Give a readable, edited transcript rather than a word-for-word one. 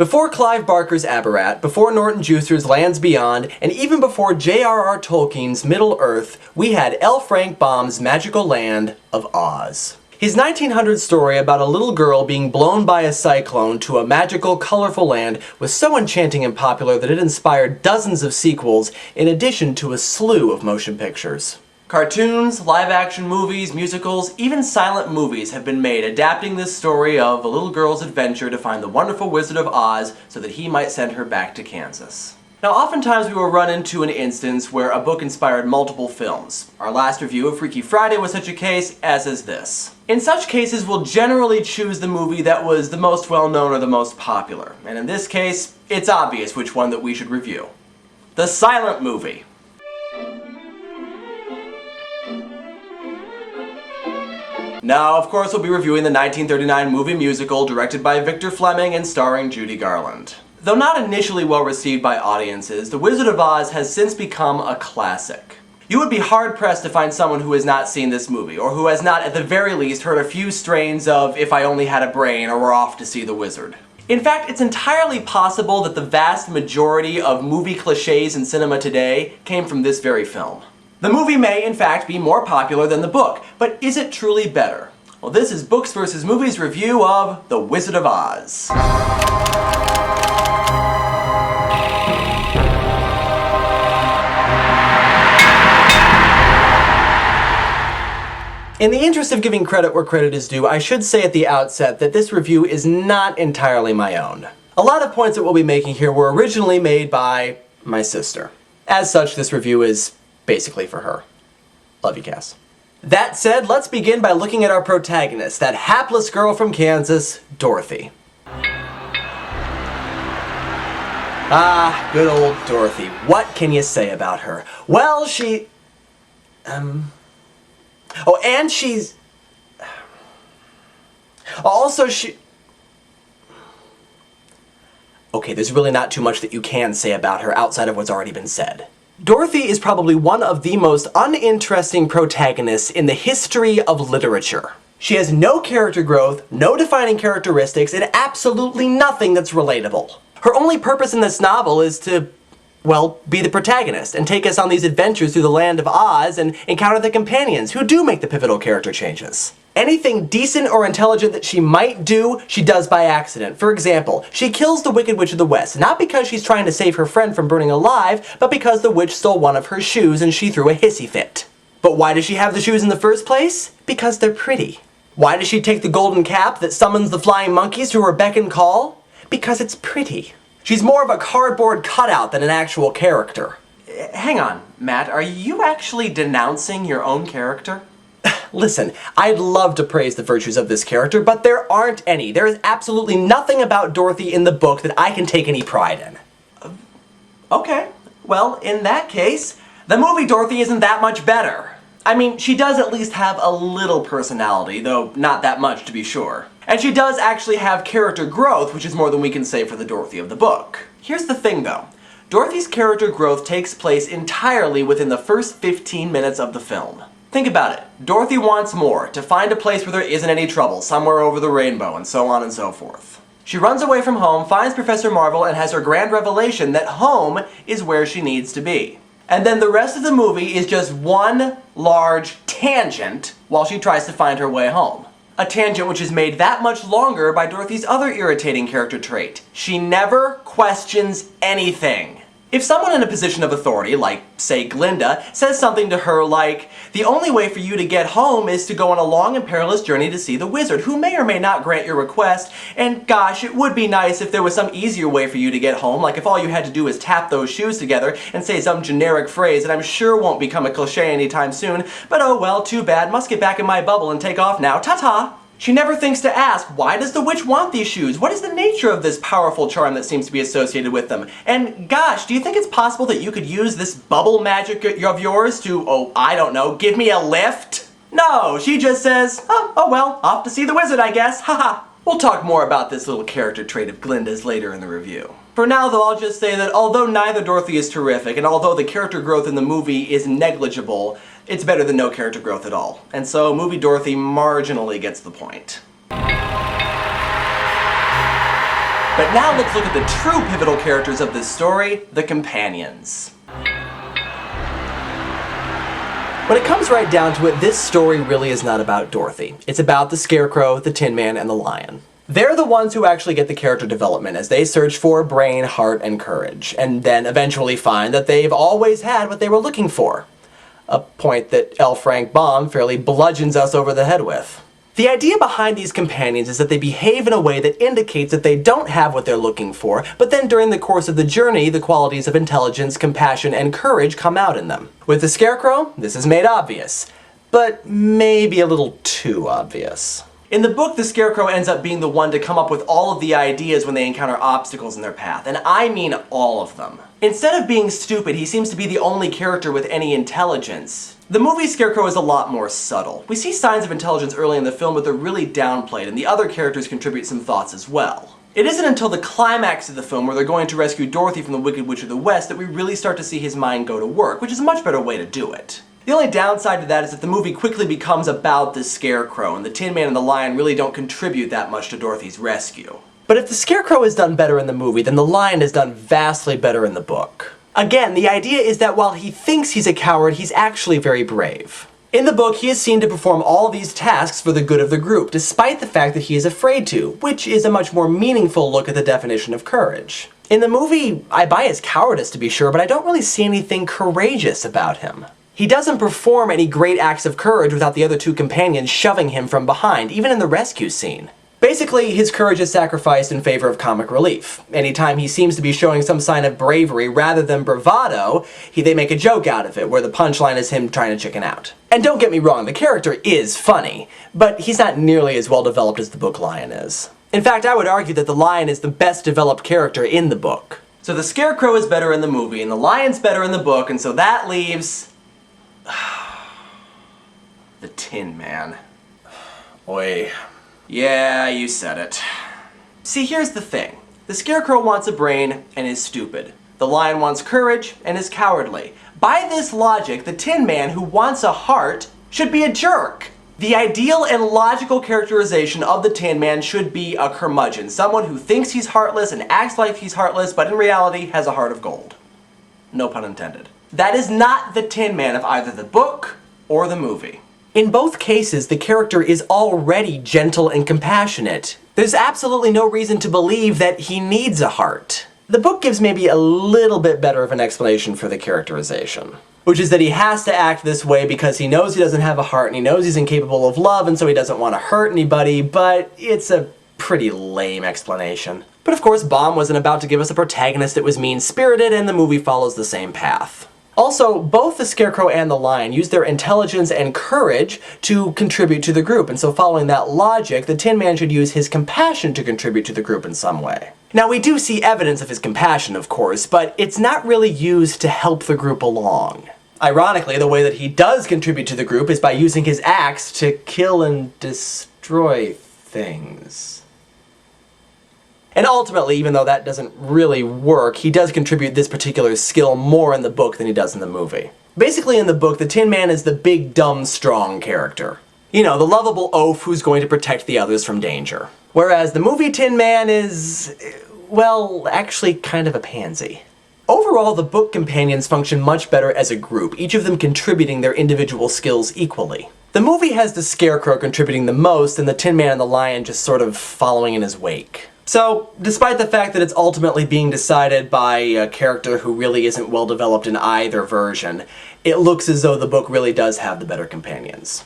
Before Clive Barker's Aberrat, before Norton Juicer's Lands Beyond, and even before J.R.R. Tolkien's Middle-earth, we had L. Frank Baum's magical land of Oz. His 1900 story about a little girl being blown by a cyclone to a magical, colorful land was so enchanting and popular that it inspired dozens of sequels, in addition to a slew of motion pictures. Cartoons, live-action movies, musicals, even silent movies have been made adapting this story of a little girl's adventure to find the wonderful Wizard of Oz so that he might send her back to Kansas. Now, oftentimes we will run into an instance where a book inspired multiple films. Our last review of Freaky Friday was such a case, as is this. In such cases, we'll generally choose the movie that was the most well-known or the most popular. And in this case, it's obvious which one that we should review. The silent movie. Now, of course, we'll be reviewing the 1939 movie musical directed by Victor Fleming and starring Judy Garland. Though not initially well received by audiences, The Wizard of Oz has since become a classic. You would be hard-pressed to find someone who has not seen this movie, or who has not at the very least heard a few strains of If I Only Had a Brain or We're Off to See the Wizard. In fact, it's entirely possible that the vast majority of movie cliches in cinema today came from this very film. The movie may, in fact, be more popular than the book, but is it truly better? Well, this is Books vs. Movies review of The Wizard of Oz. In the interest of giving credit where credit is due, I should say at the outset that this review is not entirely my own. A lot of points that we'll be making here were originally made by my sister. As such, this review is basically for her. Love you, Cass. That said, let's begin by looking at our protagonist, that hapless girl from Kansas, Dorothy. Ah, good old Dorothy. What can you say about her? Well, Oh, and she's... Also, Okay, there's really not too much that you can say about her outside of what's already been said. Dorothy is probably one of the most uninteresting protagonists in the history of literature. She has no character growth, no defining characteristics, and absolutely nothing that's relatable. Her only purpose in this novel is to, well, be the protagonist and take us on these adventures through the land of Oz and encounter the companions who do make the pivotal character changes. Anything decent or intelligent that she might do, she does by accident. For example, she kills the Wicked Witch of the West, not because she's trying to save her friend from burning alive, but because the witch stole one of her shoes and she threw a hissy fit. But why does she have the shoes in the first place? Because they're pretty. Why does she take the golden cap that summons the flying monkeys to her beck and call? Because it's pretty. She's more of a cardboard cutout than an actual character. Hang on, Matt, are you actually denouncing your own character? Listen, I'd love to praise the virtues of this character, but there aren't any. There is absolutely nothing about Dorothy in the book that I can take any pride in. Okay, well, in that case, the movie Dorothy isn't that much better. I mean, she does at least have a little personality, though not that much to be sure. And she does actually have character growth, which is more than we can say for the Dorothy of the book. Here's the thing, though. Dorothy's character growth takes place entirely within the first 15 minutes of the film. Think about it. Dorothy wants more, to find a place where there isn't any trouble, somewhere over the rainbow, and so on and so forth. She runs away from home, finds Professor Marvel, and has her grand revelation that home is where she needs to be. And then the rest of the movie is just one large tangent while she tries to find her way home. A tangent which is made that much longer by Dorothy's other irritating character trait. She never questions anything. If someone in a position of authority, like, say, Glinda, says something to her like, the only way for you to get home is to go on a long and perilous journey to see the wizard, who may or may not grant your request, and gosh, it would be nice if there was some easier way for you to get home, like if all you had to do is tap those shoes together and say some generic phrase that I'm sure won't become a cliche anytime soon, but oh well, too bad, must get back in my bubble and take off now, ta-ta! She never thinks to ask, why does the witch want these shoes? What is the nature of this powerful charm that seems to be associated with them? And gosh, do you think it's possible that you could use this bubble magic of yours to, oh, I don't know, give me a lift? No, she just says, oh well, off to see the wizard, I guess, haha. We'll talk more about this little character trait of Glinda's later in the review. For now, though, I'll just say that although neither Dorothy is terrific, and although the character growth in the movie is negligible, it's better than no character growth at all. And so, movie Dorothy marginally gets the point. But But now let's look at the true pivotal characters of this story, the companions. When it comes right down to it, this story really is not about Dorothy. It's about the Scarecrow, the Tin Man, and the Lion. They're the ones who actually get the character development as they search for brain, heart, and courage, and then eventually find that they've always had what they were looking for. A point that L. Frank Baum fairly bludgeons us over the head with. The idea behind these companions is that they behave in a way that indicates that they don't have what they're looking for, but then during the course of the journey, the qualities of intelligence, compassion, and courage come out in them. With the Scarecrow, this is made obvious, but maybe a little too obvious. In the book, the Scarecrow ends up being the one to come up with all of the ideas when they encounter obstacles in their path, and I mean all of them. Instead of being stupid, he seems to be the only character with any intelligence. The movie Scarecrow is a lot more subtle. We see signs of intelligence early in the film, but they're really downplayed, and the other characters contribute some thoughts as well. It isn't until the climax of the film, where they're going to rescue Dorothy from the Wicked Witch of the West, that we really start to see his mind go to work, which is a much better way to do it. The only downside to that is that the movie quickly becomes about the Scarecrow, and the Tin Man and the Lion really don't contribute that much to Dorothy's rescue. But if the Scarecrow is done better in the movie, then the Lion is done vastly better in the book. Again, the idea is that while he thinks he's a coward, he's actually very brave. In the book, he is seen to perform all of these tasks for the good of the group, despite the fact that he is afraid to, which is a much more meaningful look at the definition of courage. In the movie, I buy his cowardice to be sure, but I don't really see anything courageous about him. He doesn't perform any great acts of courage without the other two companions shoving him from behind, even in the rescue scene. Basically, his courage is sacrificed in favor of comic relief. Anytime he seems to be showing some sign of bravery rather than bravado, they make a joke out of it, where the punchline is him trying to chicken out. And don't get me wrong, the character is funny, but he's not nearly as well developed as the book Lion is. In fact, I would argue that the Lion is the best developed character in the book. So the Scarecrow is better in the movie, and the Lion's better in the book, and so that leaves... the Tin Man. Oi. Yeah, you said it. See, here's the thing. The Scarecrow wants a brain and is stupid. The Lion wants courage and is cowardly. By this logic, the Tin Man, who wants a heart, should be a jerk. The ideal and logical characterization of the Tin Man should be a curmudgeon. Someone who thinks he's heartless and acts like he's heartless, but in reality has a heart of gold. No pun intended. That is not the Tin Man of either the book or the movie. In both cases, the character is already gentle and compassionate. There's absolutely no reason to believe that he needs a heart. The book gives maybe a little bit better of an explanation for the characterization, which is that he has to act this way because he knows he doesn't have a heart and he knows he's incapable of love, and so he doesn't want to hurt anybody, but it's a pretty lame explanation. But of course, Baum wasn't about to give us a protagonist that was mean-spirited, and the movie follows the same path. Also, both the Scarecrow and the Lion use their intelligence and courage to contribute to the group, and so following that logic, the Tin Man should use his compassion to contribute to the group in some way. Now, we do see evidence of his compassion, of course, but it's not really used to help the group along. Ironically, the way that he does contribute to the group is by using his axe to kill and destroy things. And ultimately, even though that doesn't really work, he does contribute this particular skill more in the book than he does in the movie. Basically, in the book, the Tin Man is the big, dumb, strong character. You know, the lovable oaf who's going to protect the others from danger. Whereas the movie Tin Man is, well, actually kind of a pansy. Overall, the book companions function much better as a group, each of them contributing their individual skills equally. The movie has the Scarecrow contributing the most, and the Tin Man and the Lion just sort of following in his wake. So, despite the fact that it's ultimately being decided by a character who really isn't well developed in either version, it looks as though the book really does have the better companions.